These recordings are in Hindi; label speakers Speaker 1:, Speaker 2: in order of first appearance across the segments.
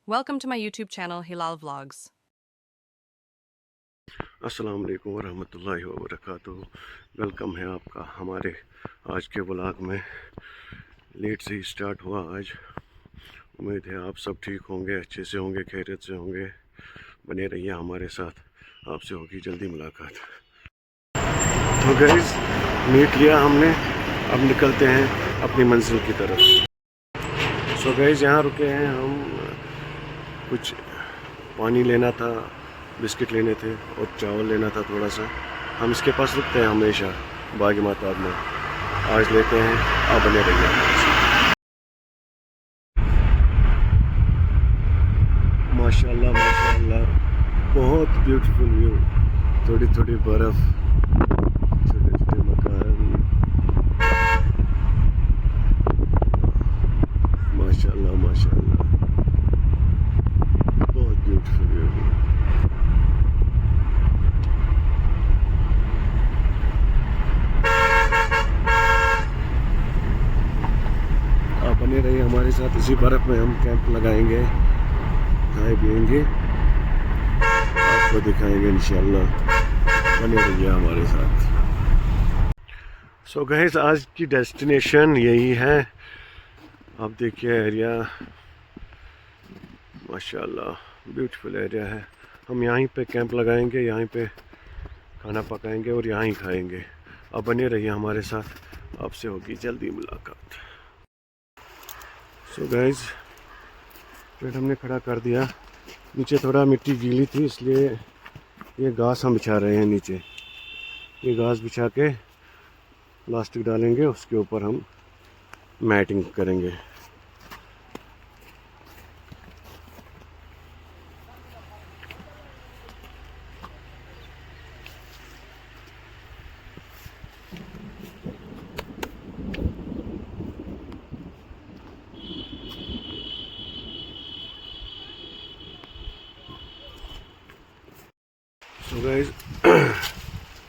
Speaker 1: Welcome to my YouTube channel Hilal Vlogs.
Speaker 2: अस्सलाम वालेकुम वरहमतुल्लाहि वबरकातुहू। वेलकम है आपका हमारे आज के व्लॉग में। लेट से ही स्टार्ट हुआ आज। उम्मीद है आप सब ठीक होंगे, अच्छे से होंगे, खैरियत से होंगे। बने रहिए हमारे साथ, आपसे होगी जल्दी मुलाकात। तो गाइस, मीट लिया हमने, अब निकलते हैं अपनी मंजिल की तरफ। सो गाइस, यहाँ रुके हैं हम। कुछ पानी लेना था, बिस्किट लेने थे और चावल लेना था थोड़ा सा। हम इसके पास रुकते हैं हमेशा बागी महताब में। आज लेते हैं, आप बने रहिए। माशाल्लाह माशाल्लाह, बहुत ब्यूटीफुल व्यू। थोड़ी थोड़ी बर्फ़, छोटे छोटे मकान। माशाल्लाह माशाल्लाह, बहुत ब्यूटीफुल व्यू। बने रहिए हमारे साथ। इसी बर्फ़ में हम कैंप लगाएंगे, खाए पिएंगे, आपको दिखाएंगे इंशाल्लाह। बने रहिए हमारे साथ। सो गाइस, आज की डेस्टिनेशन यही है। आप देखिए एरिया, माशाल्लाह ब्यूटीफुल एरिया है। हम यहीं पे कैंप लगाएंगे, यहीं पे खाना पकाएंगे और यहीं खाएंगे। अब बने रहिए हमारे साथ, आपसे होगी जल्दी मुलाकात। सो गाइस, पेड़ हमने खड़ा कर दिया। नीचे थोड़ा मिट्टी गीली थी, इसलिए ये घास हम बिछा रहे हैं नीचे। ये घास बिछा के प्लास्टिक डालेंगे, उसके ऊपर हम मैटिंग करेंगे। सो गाइस,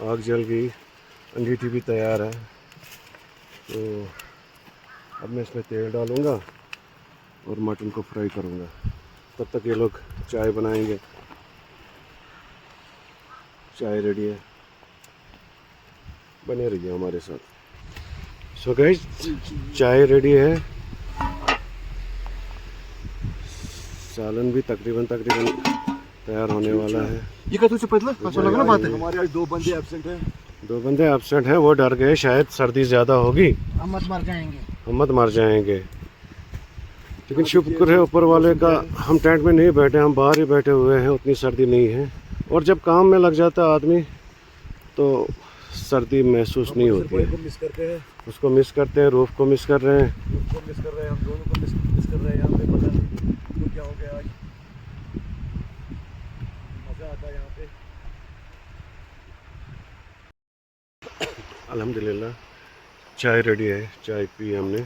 Speaker 2: आग जल गई, अंगीठी भी तैयार है। तो अब मैं इसमें तेल डालूँगा और मटन को फ्राई करूँगा। तब तक ये लोग चाय बनाएंगे। चाय रेडी है, बने रहिए हमारे साथ। सो गाइस, चाय रेडी है, सालन भी तकरीबन तैयार होने वाला है।
Speaker 3: ये का तुझे पता अच्छा लगा ना बात है। हमारे आज दो बंदे एब्सेंट हैं।
Speaker 2: दो बंदे एब्सेंट हैं, वो डर गए शायद सर्दी ज़्यादा होगी,
Speaker 3: हम मत मर जाएंगे।
Speaker 2: लेकिन शुक्र है ऊपर वाले का, हम टेंट में नहीं बैठे, हम बाहर ही बैठे हुए हैं, उतनी सर्दी नहीं है। और जब काम में लग जाता है आदमी तो सर्दी महसूस नहीं होती है। उसको मिस करते हैं, रूफ को मिस कर रहे हैं, हम दोनों को मिस कर रहे हैं। यहाँ पे पता नहीं तो क्या हो गया आज, मज़ा आता है यहाँ पे। अल्हम्दुलिल्लाह चाय रेडी है, चाय पी हमने।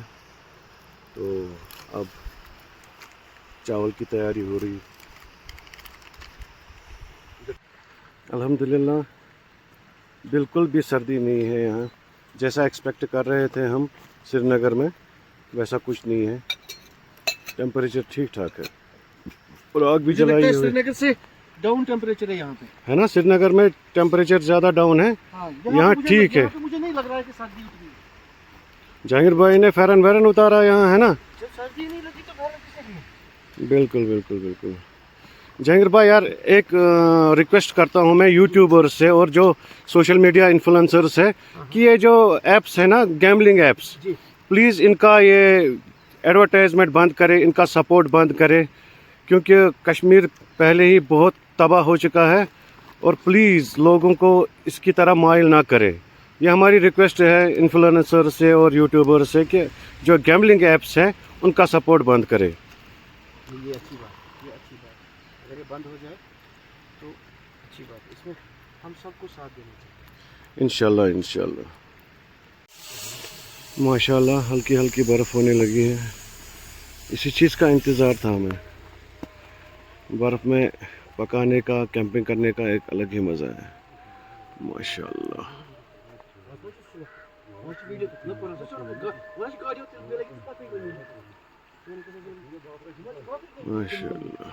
Speaker 2: तो अब चावल की तैयारी हो रही। अल्हम्दुलिल्लाह बिल्कुल भी सर्दी नहीं है यहाँ, जैसा एक्सपेक्ट कर रहे थे हम श्रीनगर में, वैसा कुछ नहीं है। टेम्परेचर ठीक ठाक है और आग भी जलाई हुई है।
Speaker 3: श्रीनगर से डाउन टेम्परेचर है यहाँ पे,
Speaker 2: है ना? श्रीनगर में टेम्परेचर ज़्यादा डाउन है।
Speaker 3: हाँ,
Speaker 2: यहाँ ठीक है।
Speaker 3: मुझे नहीं लग रहा है कि सर्दी उतनी है।
Speaker 2: जहांगीर भाई ने फेरन वेरन उतारा यहाँ, है ना?
Speaker 3: जब सर्दी नहीं लगी तो फेरन किसे लिए?
Speaker 2: बिल्कुल बिल्कुल बिल्कुल। जहांगीर भाई यार, एक रिक्वेस्ट करता हूँ मैं यूट्यूबर से और जो सोशल मीडिया इन्फ्लुएंसर्स है कि ये जो एप्स है ना, गैम्बलिंग एप्स, प्लीज़ इनका ये एडवर्टाइजमेंट बंद करें, इनका सपोर्ट बंद करें, क्योंकि कश्मीर पहले ही बहुत तबाह हो चुका है। और प्लीज़ लोगों को इसकी तरह माइल ना करें। ये हमारी रिक्वेस्ट है इन्फ्लुएंसर से और यूट्यूबर से कि जो गैम्बलिंग एप्स हैं उनका सपोर्ट बंद करें।
Speaker 3: ये अच्छी बात, अगर ये बंद हो जाए तो अच्छी बात। इसमें हम सबको साथ देना चाहिए
Speaker 2: इंशाल्लाह इंशाल्लाह। माशाल्लाह हल्की हल्की बर्फ़ होने लगी है। इसी चीज़ का इंतज़ार था हमें। बर्फ़ में पकाने का, कैंपिंग करने का एक अलग ही मज़ा है। माशाल्लाह। माशाल्लाह।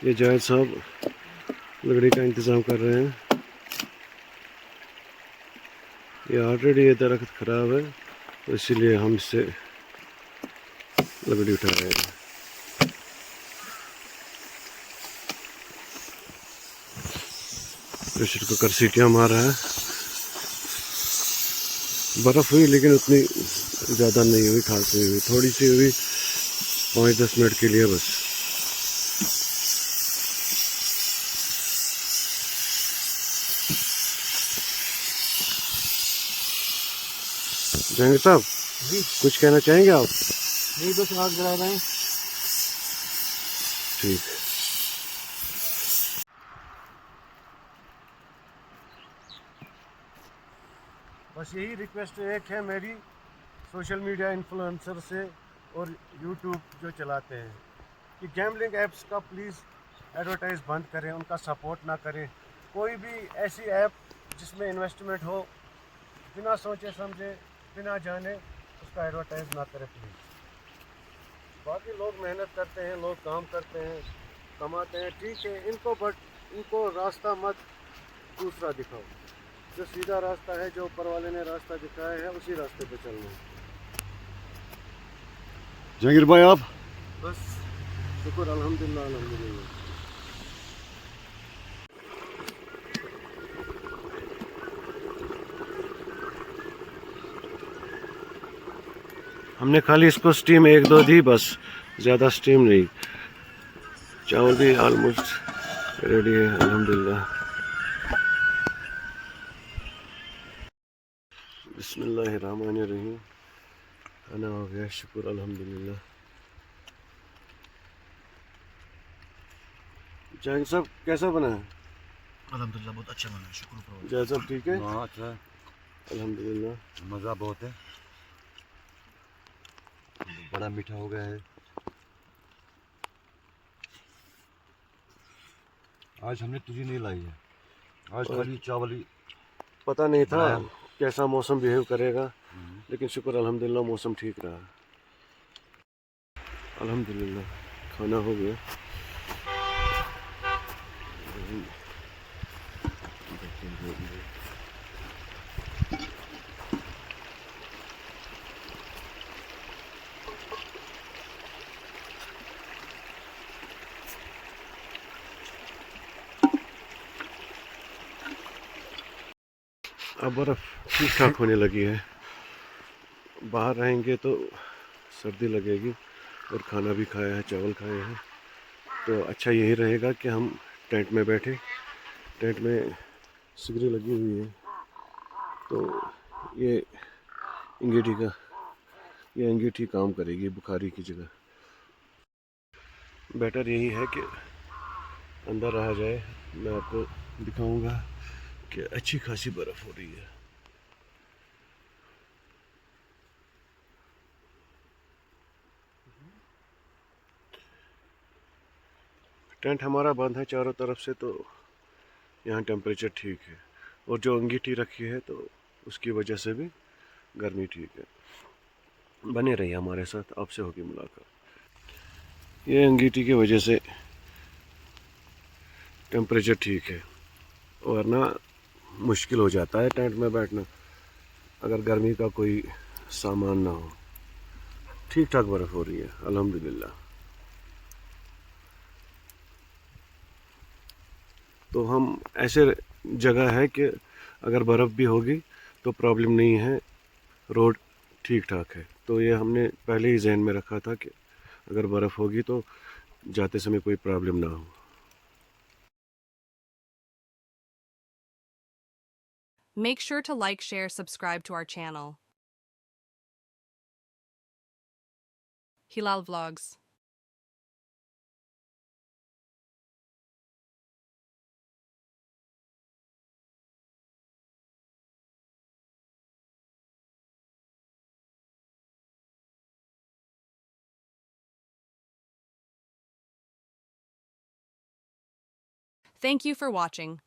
Speaker 2: ये जायद साहब लकड़ी का इंतज़ाम कर रहे हैं। ये ऑलरेडी ये दरख्त ख़राब है तो इसीलिए हम इससे लकड़ी उठा रहे हैं। प्रेशर कुकर सीटियाँ मार रहा है। बर्फ़ हुई लेकिन उतनी ज़्यादा नहीं हुई, खासी हुई, थोड़ी सी हुई 5-10 मिनट के लिए बस। जहांगीर साहब
Speaker 3: जी
Speaker 2: कुछ कहना चाहेंगे आप?
Speaker 3: नहीं, बस आग जला रहे हैं।
Speaker 2: ठीक। बस यही रिक्वेस्ट एक है मेरी सोशल मीडिया इन्फ्लुएंसर से और यूट्यूब जो चलाते हैं कि गैम्बलिंग ऐप्स का प्लीज़ एडवर्टाइज बंद करें, उनका सपोर्ट ना करें। कोई भी ऐसी ऐप जिसमें इन्वेस्टमेंट हो, बिना सोचे समझे, बिना जाने उसका एडवर्टाइज ना करें प्लीज़। बाकी लोग मेहनत करते हैं, लोग काम करते हैं, कमाते हैं, ठीक है इनको, बट इनको रास्ता मत दूसरा दिखाओ। जो सीधा रास्ता है, जो ऊपर वाले ने रास्ता दिखाया है, उसी रास्ते पे चलना है। जहांगीर भाई आप? बस शुक्र अल्हम्दुलिल्लाह अल्हम्दुलिल्लाह। हमने खाली इसको स्टीम 1-2 दी बस, ज़्यादा स्टीम नहीं। चावल भी ऑलमोस्ट रेडी है अल्हम्दुलिल्लाह। बिस्मिल्लाहिर्रहमानिर्रहीम। खाना हो गया, शुक्र अल्हम्दुलिल्लाह। जहांगीर साहब कैसा बना है?
Speaker 4: अल्हम्दुलिल्लाह बहुत अच्छा बना है, शुक्र ऊपर
Speaker 2: जय साहब ठीक है?
Speaker 4: वाले। हाँ अच्छा है,
Speaker 2: अल्हम्दुलिल्लाह।
Speaker 4: मज़ा बहुत है, बड़ा मीठा हो गया है। आज हमने तुझी नहीं लाई है, आज खाली चावल ही
Speaker 2: पता नहीं था
Speaker 4: बनाया।
Speaker 2: कैसा मौसम बिहेव करेगा, लेकिन शुक्र अल्हम्दुलिल्लाह मौसम ठीक रहा। अल्हम्दुलिल्लाह खाना हो गया। अब बर्फ़ ठीक ठाक होने लगी है। बाहर रहेंगे तो सर्दी लगेगी, और खाना भी खाया है, चावल खाए हैं, तो अच्छा यही रहेगा कि हम टेंट में बैठे। टेंट में सिगरी लगी हुई है, तो ये अंगीठी काम करेगी बुखारी की जगह। बेटर यही है कि अंदर रहा जाए। मैं आपको दिखाऊंगा कि अच्छी खासी बर्फ़ हो रही है। टेंट हमारा बंद है चारों तरफ से, तो यहाँ टेम्परेचर ठीक है, और जो अंगीठी रखी है तो उसकी वजह से भी गर्मी ठीक है। बने रहिए हमारे साथ, आपसे होगी मुलाकात। ये अंगीठी की वजह से टेम्परेचर ठीक है, वरना मुश्किल हो जाता है टेंट में बैठना अगर गर्मी का कोई सामान ना हो। ठीक ठाक बर्फ़ हो रही है अल्हम्दुलिल्लाह। तो हम ऐसे जगह है कि अगर बर्फ़ भी होगी तो प्रॉब्लम नहीं है, रोड ठीक ठाक है। तो ये हमने पहले ही जहन में रखा था कि अगर बर्फ़ होगी तो जाते समय कोई प्रॉब्लम ना हो।
Speaker 1: Make sure to like, share, subscribe to our channel. Hilal Vlogs. Thank you for watching.